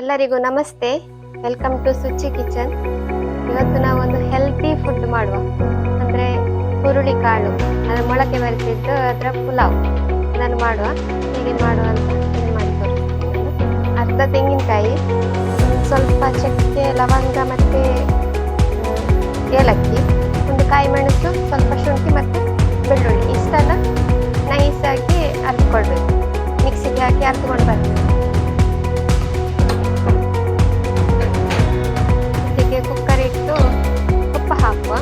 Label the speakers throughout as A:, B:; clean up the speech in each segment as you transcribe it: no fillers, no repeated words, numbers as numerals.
A: ಎಲ್ಲರಿಗೂ ನಮಸ್ತೆ. Welcome to Suchi kitchen. ಇವತ್ತು ನಾವೊಂದು ಹೆಲ್ತಿ ಫುಡ್ ಮಾಡುವ, ಅಂದರೆ ಹುರುಳಿ ಕಾಳು ಅದರ ಮೊಳಕೆ ಬರಿಸಿದ್ದು ಅದರ ಪುಲಾವ್ ಇದನ್ನು ಮಾಡುವ. ಹೇಗೆ ಮಾಡುವ ಅಂತ ಇದು ಮಾಡಿ ತೋರಿಸ್ತೀನಿ ನಾನು. ಅರ್ಧ ತೆಂಗಿನಕಾಯಿ, ಸ್ವಲ್ಪ ಚಕ್ಕೆ, ಲವಂಗ ಮತ್ತು ಏಲಕ್ಕಿ, ಒಂದು ಕಾಯಿ ಮೆಣಸು, ಸ್ವಲ್ಪ ಶುಂಠಿ ಮತ್ತು ಬೆಳ್ಳುಳ್ಳಿ ಇಷ್ಟೆಲ್ಲ ನೈಸಾಗಿ ಅರ್ದ್ಕೊಳ್ಬೇಕು. ಮಿಕ್ಸಿಗೆ ಹಾಕಿ ಅರ್ದ್ಕೊಂಡು ಬರ್ತದೆ. ಕುಕ್ಕರ್ ಇಟ್ಟು ಉಪ್ಪು ಹಾಕುವ.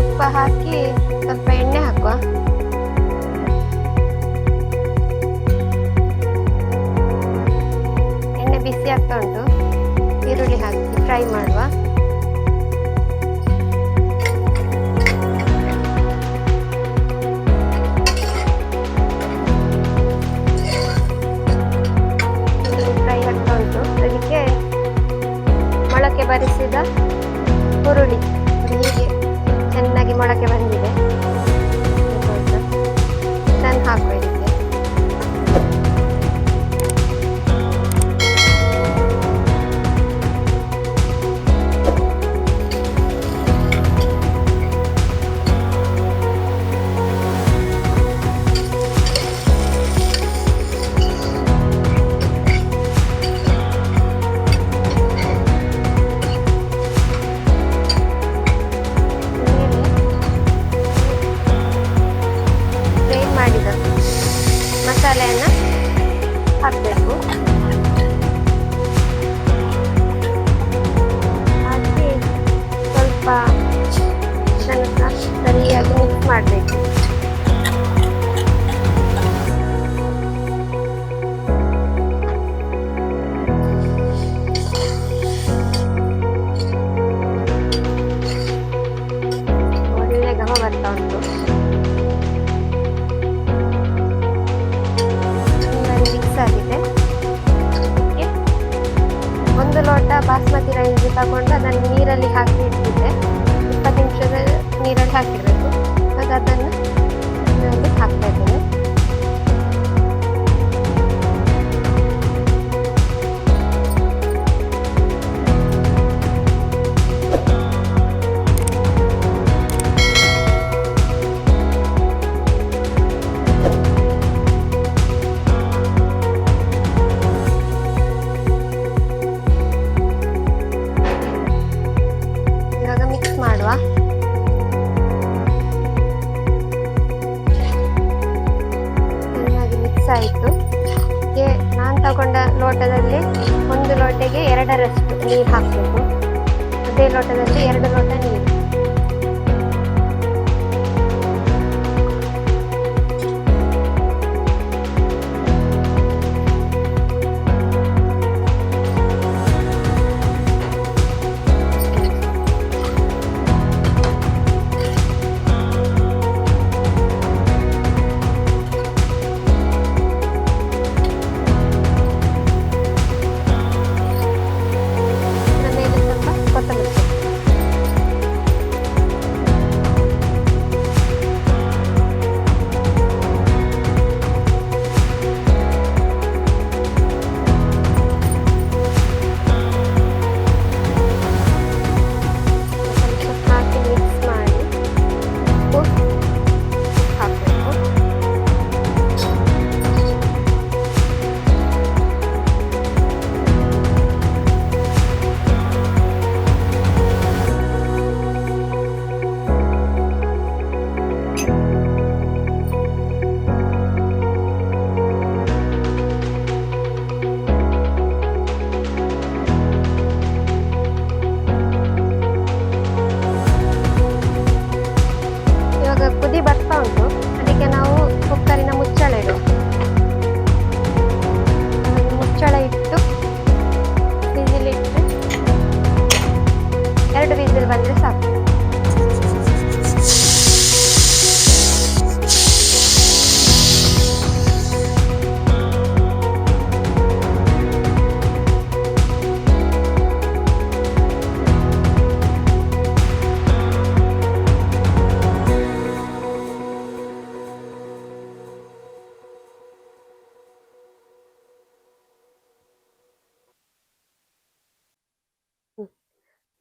A: ಉಪ್ಪು ಹಾಕಿ ಸ್ವಲ್ಪ ಎಣ್ಣೆ ಹಾಕುವ. ಎಣ್ಣೆ ಬಿಸಿ ಆಗ್ತಾ ಉಂಟು. ಈರುಳ್ಳಿ ಹಾಕಿ ಫ್ರೈ ಮಾಡುವ. ಅದಕ್ಕೆ ಮೊಳಕೆ ಬರಿಸಿದ ಹುರುಳಿ ಹೀಗೆ ಚೆನ್ನಾಗಿ ಮೊಳಕೆ ಬಂದಿದೆ. ಇದನ್ನು ಹಾಕುವ ಇದಕ್ಕೆ. ಮಸಾಲೆಯನ್ನು ಹಾಕಬೇಕು. ಹಾಕಿ ಸ್ವಲ್ಪ ತನಕ ಸರಿಯಾಗಿ ಮಿಕ್ಸ್ ಮಾಡಬೇಕು. ಒಳ್ಳೆ ಘಮ ಬರ್ತಾ ಉಂಟು. ಆಗಿದೆ. ಒಂದು ಲೋಟ ಬಾಸ್ಮತಿ ರೈಸ್ ತಗೊಂಡು ಅದನ್ನು ನೀರಲ್ಲಿ ಹಾಕಿ ಇಟ್ಟಿದ್ದೆ. 20 ನಿಮಿಷದ ನೀರಲ್ಲಿ ಹಾಕಿರಬೇಕು. ಆಗ ಅದನ್ನು ಇದರಲ್ಲಿ ಹಾಕ್ತಾ ಇದ್ದೇನೆ. ಮಾಡುವ. ಚೆನ್ನಾಗಿ ಮಿಕ್ಸ್ ಆಯಿತು. ನಾನು ತಗೊಂಡ ಲೋಟದಲ್ಲಿ 1 ಲೋಟಕ್ಕೆ 2ರಷ್ಟು ನೀರು ಹಾಕಬೇಕು. ಅದೇ ಲೋಟದಲ್ಲಿ 2 ಲೋಟ ನೀರು.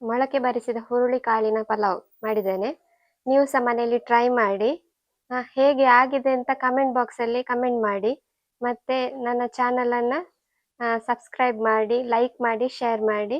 A: ಮೊಳಕೆ ಬರಿಸಿದ ಹುರುಳಿ ಕಾಳಿನ ಪಲಾವ್ ಮಾಡಿದ್ದೇನೆ. ನೀವು ಸಹ ಮನೆಯಲ್ಲಿ ಟ್ರೈ ಮಾಡಿ. ಹೇಗೆ ಆಗಿದೆ ಅಂತ ಕಮೆಂಟ್ ಬಾಕ್ಸಲ್ಲಿ ಕಮೆಂಟ್ ಮಾಡಿ. ಮತ್ತೆ ನನ್ನ ಚಾನಲನ್ನು ಸಬ್ಸ್ಕ್ರೈಬ್ ಮಾಡಿ, ಲೈಕ್ ಮಾಡಿ, ಶೇರ್ ಮಾಡಿ.